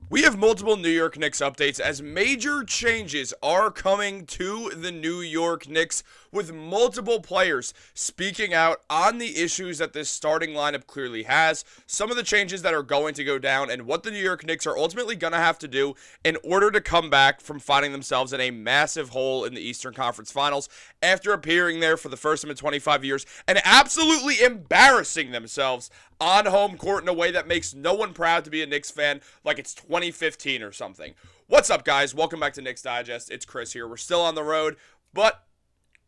We have multiple New York Knicks updates as major changes are coming to the New York Knicks, with multiple players speaking out on the issues that this starting lineup clearly has, some of the changes that are going to go down, and what the New York Knicks are ultimately going to have to do in order to come back from finding themselves in a massive hole in the Eastern Conference Finals after appearing there for the first time in 25 years and absolutely embarrassing themselves on home court in a way that makes no one proud to be a Knicks fan, like it's 2015 or something. What's up, guys? Welcome back to Knicks Digest. It's Chris here. We're still on the road, but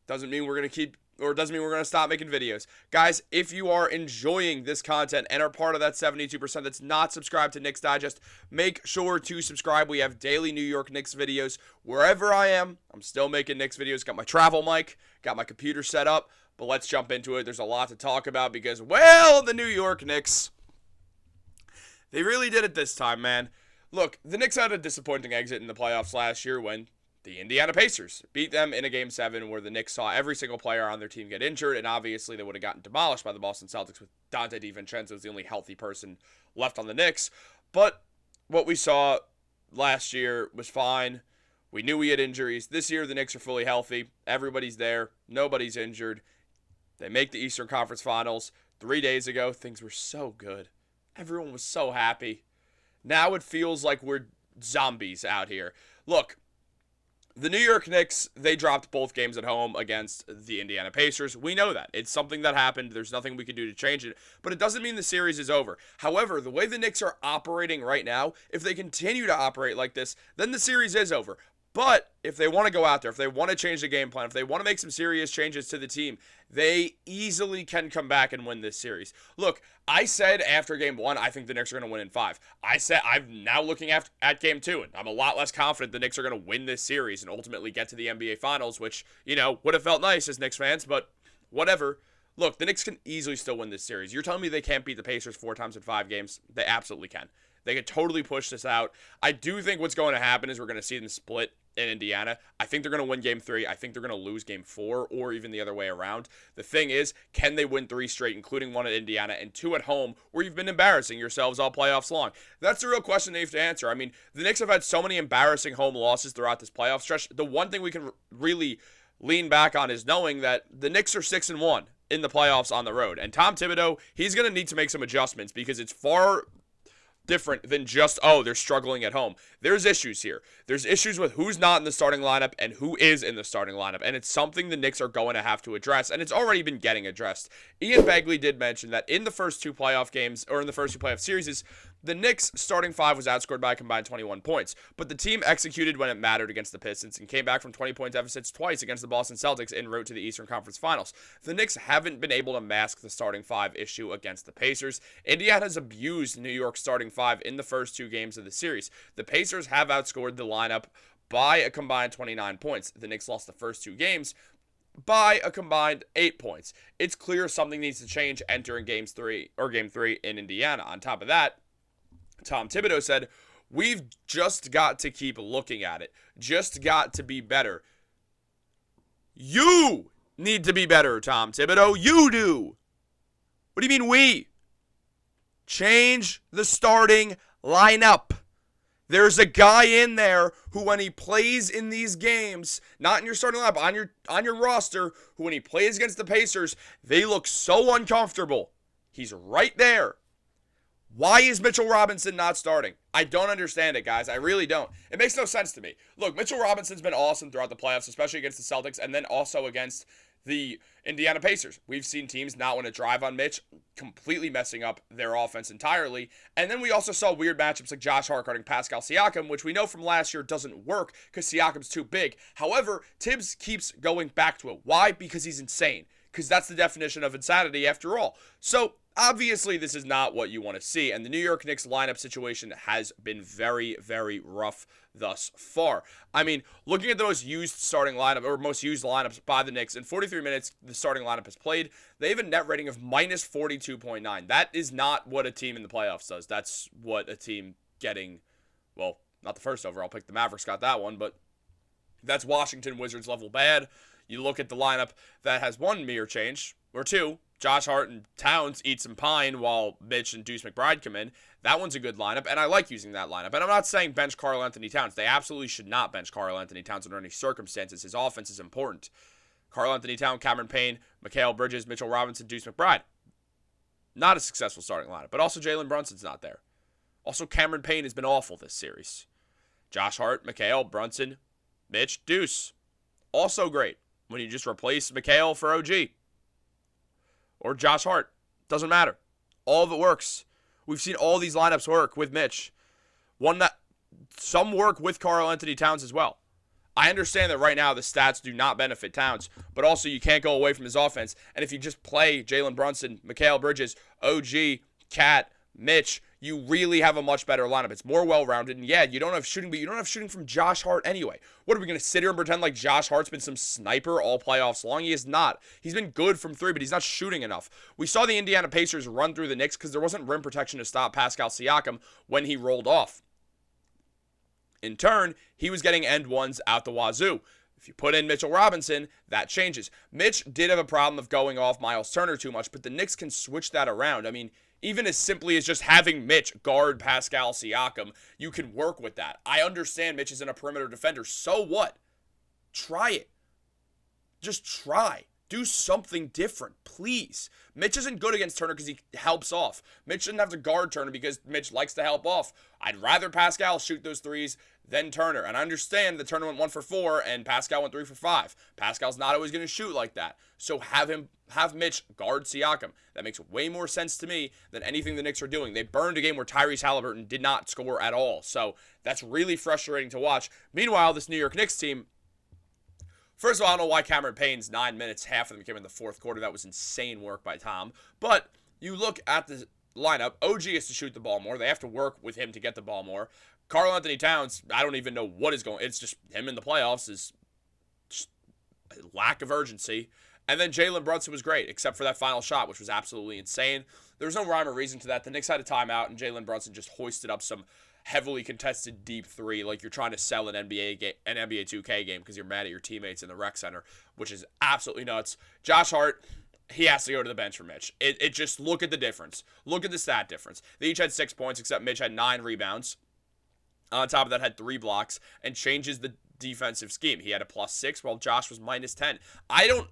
doesn't mean we're going to stop making videos. Guys, if you are enjoying this content and are part of that 72% that's not subscribed to Knicks Digest, make sure to subscribe. We have daily New York Knicks videos wherever I am. I'm still making Knicks videos. Got my travel mic, got my computer set up. But let's jump into it. There's a lot to talk about because, well, the New York Knicks, they really did it this time, man. Look, the Knicks had a disappointing exit in the playoffs last year when the Indiana Pacers beat them in a Game 7 where the Knicks saw every single player on their team get injured, and obviously they would have gotten demolished by the Boston Celtics with Dante DiVincenzo as the only healthy person left on the Knicks. But what we saw last year was fine. We knew we had injuries. This year the Knicks are fully healthy. Everybody's there. Nobody's injured. They make the Eastern Conference Finals. 3 days ago, things were so good. Everyone was so happy. Now it feels like we're zombies out here. Look, the New York Knicks, they dropped both games at home against the Indiana Pacers. We know that. It's something that happened. There's nothing we can do to change it. But it doesn't mean the series is over. However, the way the Knicks are operating right now, if they continue to operate like this, then the series is over. But if they want to go out there, if they want to change the game plan, if they want to make some serious changes to the team, they easily can come back and win this series. Look, I said after Game 1, I think the Knicks are going to win in 5. I'm now looking at Game 2, and I'm a lot less confident the Knicks are going to win this series and ultimately get to the NBA Finals, which, would have felt nice as Knicks fans, but whatever. Look, the Knicks can easily still win this series. You're telling me they can't beat the Pacers 4 times in 5 games? They absolutely can. They could totally push this out. I do think what's going to happen is we're going to see them split in Indiana. I think they're going to win Game 3. I think they're going to lose Game 4 or even the other way around. The thing is, can they win 3 straight, including 1 at Indiana and 2 at home, where you've been embarrassing yourselves all playoffs long? That's the real question they have to answer. I mean, the Knicks have had so many embarrassing home losses throughout this playoff stretch. The one thing we can really lean back on is knowing that the Knicks are 6-1 in the playoffs on the road. And Tom Thibodeau, he's going to need to make some adjustments because it's far different than just, they're struggling at home. There's issues here. There's issues with who's not in the starting lineup and who is in the starting lineup, and it's something the Knicks are going to have to address, and it's already been getting addressed. Ian Begley did mention that in the first 2 playoff games, or in the first 2 playoff series, the Knicks starting 5 was outscored by a combined 21 points, but the team executed when it mattered against the Pistons and came back from 20-point deficits twice against the Boston Celtics en route to the Eastern Conference Finals. The Knicks haven't been able to mask the starting 5 issue against the Pacers. Indiana has abused New York's starting 5 in the first 2 games of the series. The Pacers have outscored the lineup by a combined 29 points. The Knicks lost the first 2 games by a combined 8 points. It's clear something needs to change entering Game 3 in Indiana. On top of that, Tom Thibodeau said, we've just got to keep looking at it. Just got to be better. You need to be better, Tom Thibodeau. You do. What do you mean we? Change the starting lineup. There's a guy in there who, when he plays in these games, not in your starting lineup, on your roster, who when he plays against the Pacers, they look so uncomfortable. He's right there. Why is Mitchell Robinson not starting? I don't understand it, guys. I really don't. It makes no sense to me. Look, Mitchell Robinson's been awesome throughout the playoffs, especially against the Celtics, and then also against the Indiana Pacers. We've seen teams not want to drive on Mitch, completely messing up their offense entirely. And then we also saw weird matchups like Josh Hart guarding Pascal Siakam, which we know from last year doesn't work because Siakam's too big. However, Tibbs keeps going back to it. Why? Because he's insane. Because that's the definition of insanity after all. So, obviously, this is not what you want to see, and the New York Knicks lineup situation has been very, very rough thus far. I mean, looking at the most used starting lineup, or most used lineups by the Knicks, in 43 minutes the starting lineup has played, they have a net rating of minus 42.9. That is not what a team in the playoffs does. That's what a team getting, well, not the first overall pick, the Mavericks got that one, but that's Washington Wizards level bad. You look at the lineup that has 1 mere change, or 2, Josh Hart and Towns eat some pine while Mitch and Deuce McBride come in. That one's a good lineup, and I like using that lineup. And I'm not saying bench Karl-Anthony Towns. They absolutely should not bench Karl-Anthony Towns under any circumstances. His offense is important. Karl-Anthony Towns, Cameron Payne, Mikal Bridges, Mitchell Robinson, Deuce McBride. Not a successful starting lineup. But also Jalen Brunson's not there. Also, Cameron Payne has been awful this series. Josh Hart, Mikal, Brunson, Mitch, Deuce. Also great when you just replace Mikal for OG. Or Josh Hart. Doesn't matter. All of it works. We've seen all these lineups work with Mitch. Some work with Karl-Anthony Towns as well. I understand that right now the stats do not benefit Towns, but also you can't go away from his offense. And if you just play Jalen Brunson, Mikal Bridges, OG, Cat, Mitch, you really have a much better lineup. It's more well-rounded. And yeah, you don't have shooting, but you don't have shooting from Josh Hart anyway. What are we going to sit here and pretend like Josh Hart's been some sniper all playoffs long? He is not. He's been good from three, but he's not shooting enough. We saw the Indiana Pacers run through the Knicks because there wasn't rim protection to stop Pascal Siakam when he rolled off. In turn, he was getting end ones out the wazoo. If you put in Mitchell Robinson, that changes. Mitch did have a problem of going off Miles Turner too much, but the Knicks can switch that around. I mean, even as simply as just having Mitch guard Pascal Siakam, you can work with that. I understand Mitch isn't a perimeter defender. So what? Try it. Just try. Do something different, please. Mitch isn't good against Turner because he helps off. Mitch shouldn't have to guard Turner because Mitch likes to help off. I'd rather Pascal shoot those threes than Turner. And I understand that Turner went 1 for 4 and Pascal went 3 for 5. Pascal's not always going to shoot like that. So have Mitch guard Siakam. That makes way more sense to me than anything the Knicks are doing. They burned a game where Tyrese Halliburton did not score at all. So that's really frustrating to watch. Meanwhile, this New York Knicks team, first of all, I don't know why Cameron Payne's 9 minutes, half of them came in the fourth quarter. That was insane work by Tom. But you look at the lineup, OG has to shoot the ball more. They have to work with him to get the ball more. Karl-Anthony Towns, I don't even know what is going on. It's just him in the playoffs is just a lack of urgency. And then Jalen Brunson was great, except for that final shot, which was absolutely insane. There was no rhyme or reason to that. The Knicks had a timeout, and Jalen Brunson just hoisted up some heavily contested deep three, like you're trying to sell an NBA 2K game because you're mad at your teammates in the rec center, which is absolutely nuts. Josh Hart, he has to go to the bench for Mitch. It just, look at the difference. Look at the stat difference. They each had 6 points, except Mitch had 9 rebounds. On top of that, had 3 blocks, and changes the defensive scheme. He had a +6, while Josh was -10. I don't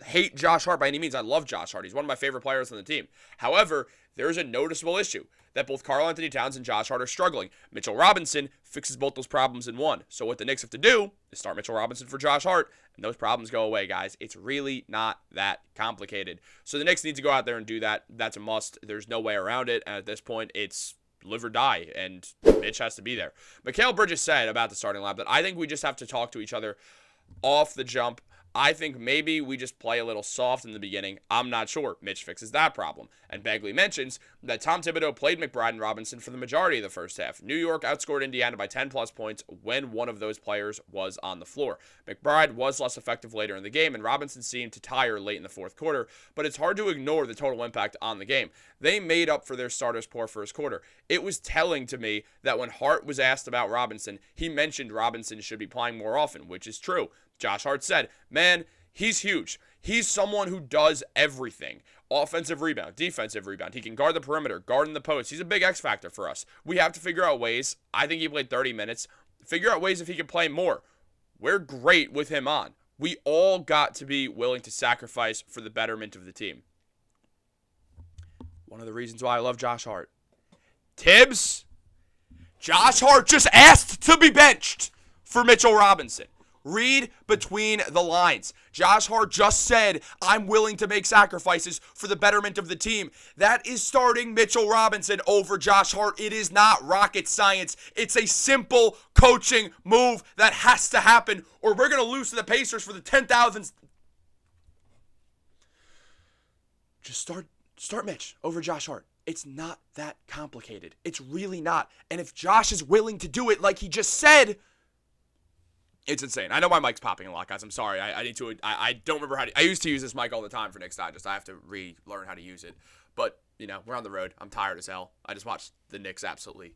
hate Josh Hart by any means. I love Josh Hart. He's one of my favorite players on the team. However, there's a noticeable issue that both Karl-Anthony Towns and Josh Hart are struggling. Mitchell Robinson fixes both those problems in one. So what the Knicks have to do is start Mitchell Robinson for Josh Hart, and those problems go away, guys. It's really not that complicated. So the Knicks need to go out there and do that. That's a must. There's no way around it. And at this point, it's live or die, and Mitch has to be there. Mikal Bridges said about the starting lineup that I think we just have to talk to each other off the jump. I think maybe we just play a little soft in the beginning. I'm not sure. Mitch fixes that problem. And Bagley mentions that Tom Thibodeau played McBride and Robinson for the majority of the first half. New York outscored Indiana by 10-plus points when one of those players was on the floor. McBride was less effective later in the game, and Robinson seemed to tire late in the fourth quarter, but it's hard to ignore the total impact on the game. They made up for their starters' poor first quarter. It was telling to me that when Hart was asked about Robinson, he mentioned Robinson should be playing more often, which is true. Josh Hart said, man, he's huge. He's someone who does everything. Offensive rebound, defensive rebound. He can guard the perimeter, guard in the post. He's a big X factor for us. We have to figure out ways. I think he played 30 minutes. Figure out ways if he can play more. We're great with him on. We all got to be willing to sacrifice for the betterment of the team. One of the reasons why I love Josh Hart. Tibbs, Josh Hart just asked to be benched for Mitchell Robinson. Read between the lines. Josh Hart just said, I'm willing to make sacrifices for the betterment of the team. That is starting Mitchell Robinson over Josh Hart. It is not rocket science. It's a simple coaching move that has to happen, or we're going to lose to the Pacers for the 10,000th. Just start Mitch over Josh Hart. It's not that complicated. It's really not. And if Josh is willing to do it like he just said, it's insane. I know my mic's popping a lot, guys. I'm sorry. I don't remember how to. I used to use this mic all the time for Knicks Digest. I have to relearn how to use it. But, we're on the road. I'm tired as hell. I just watched the Knicks absolutely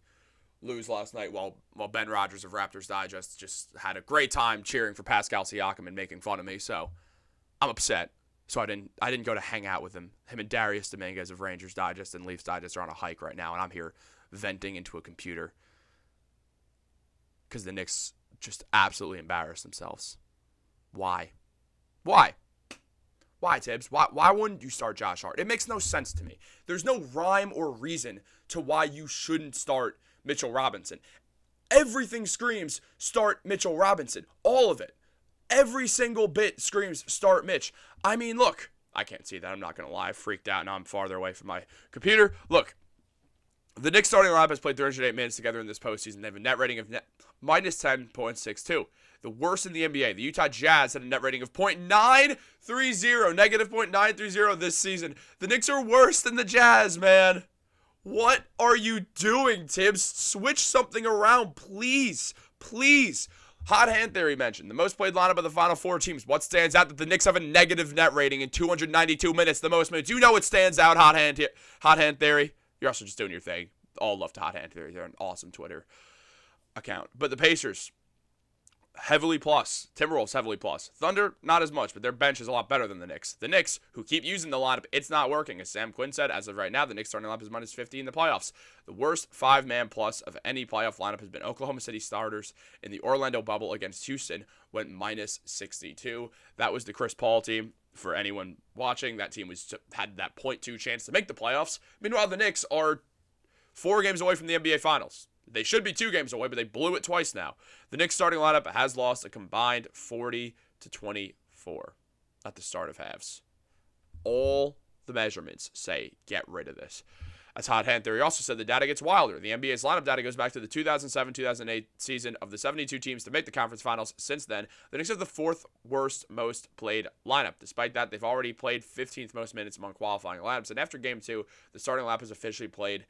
lose last night while Ben Rogers of Raptors Digest just had a great time cheering for Pascal Siakam and making fun of me. So, I'm upset. So I didn't go to hang out with him. Him and Darius Dominguez of Rangers Digest and Leafs Digest are on a hike right now, and I'm here venting into a computer because the Knicks just absolutely embarrassed themselves. Why? Why? Why, Tibbs? Why wouldn't you start Josh Hart? It makes no sense to me. There's no rhyme or reason to why you shouldn't start Mitchell Robinson. Everything screams start Mitchell Robinson. All of it. Every single bit screams start Mitch. I mean, look. I can't see that. I'm not going to lie. I freaked out. Now I'm farther away from my computer. Look. The Knicks starting lineup has played 308 minutes together in this postseason. They have a net rating of minus 10.62. The worst in the NBA. The Utah Jazz had a net rating of .930, negative .930 this season. The Knicks are worse than the Jazz, man. What are you doing, Tibbs? Switch something around, please. Please. Hot hand theory mentioned. The most played lineup of the final four teams. What stands out? That the Knicks have a negative net rating in 292 minutes, the most minutes. You know what stands out, hot hand theory. You're also just doing your thing. All love to hot hand theory. They're an awesome Twitter account. But the Pacers, heavily plus. Timberwolves, heavily plus. Thunder, not as much, but their bench is a lot better than the Knicks. The Knicks, who keep using the lineup, it's not working. As Sam Quinn said, as of right now, the Knicks starting lineup is minus 50 in the playoffs. The worst five-man plus of any playoff lineup has been Oklahoma City starters in the Orlando bubble against Houston, went minus 62. That was the Chris Paul team. For anyone watching, that team had that .2 chance to make the playoffs. Meanwhile, the Knicks are 4 games away from the NBA Finals. They should be 2 games away, but they blew it twice now. The Knicks starting lineup has lost a combined 40-24 at the start of halves. All the measurements say get rid of this. As Hot Hand Theory also said, the data gets wilder. The NBA's lineup data goes back to the 2007-2008 season. Of the 72 teams to make the conference finals since then, the Knicks have the 4th worst most played lineup. Despite that, they've already played 15th most minutes among qualifying lineups. And after Game 2, the starting lineup has officially played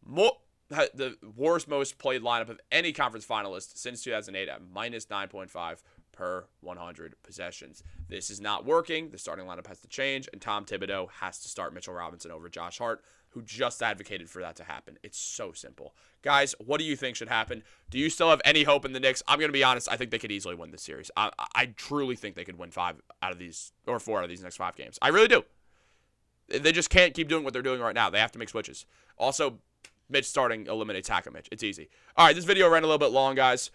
the worst most played lineup of any conference finalist since 2008 at minus 9.5 per 100 possessions. This is not working. The starting lineup has to change, and Tom Thibodeau has to start Mitchell Robinson over Josh Hart, who just advocated for that to happen. It's so simple. Guys, what do you think should happen? Do you still have any hope in the Knicks? I'm going to be honest. I think they could easily win this series. I truly think they could win 5 out of these, or 4 out of these next 5 games. I really do. They just can't keep doing what they're doing right now. They have to make switches. Also, Mitch starting eliminates Hack Mitch. It's easy. All right, this video ran a little bit long, guys.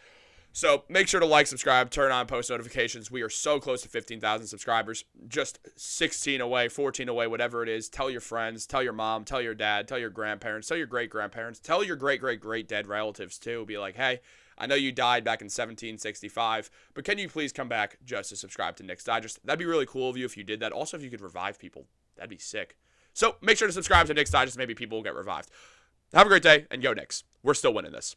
So make sure to like, subscribe, turn on post notifications. We are so close to 15,000 subscribers. Just 16 away, 14 away, whatever it is. Tell your friends, tell your mom, tell your dad, tell your grandparents, tell your great-grandparents, tell your great-great-great dead relatives too. Be like, hey, I know you died back in 1765, but can you please come back just to subscribe to Knicks Digest? That'd be really cool of you if you did that. Also, if you could revive people, that'd be sick. So make sure to subscribe to Knicks Digest. Maybe people will get revived. Have a great day, and go Knicks. We're still winning this.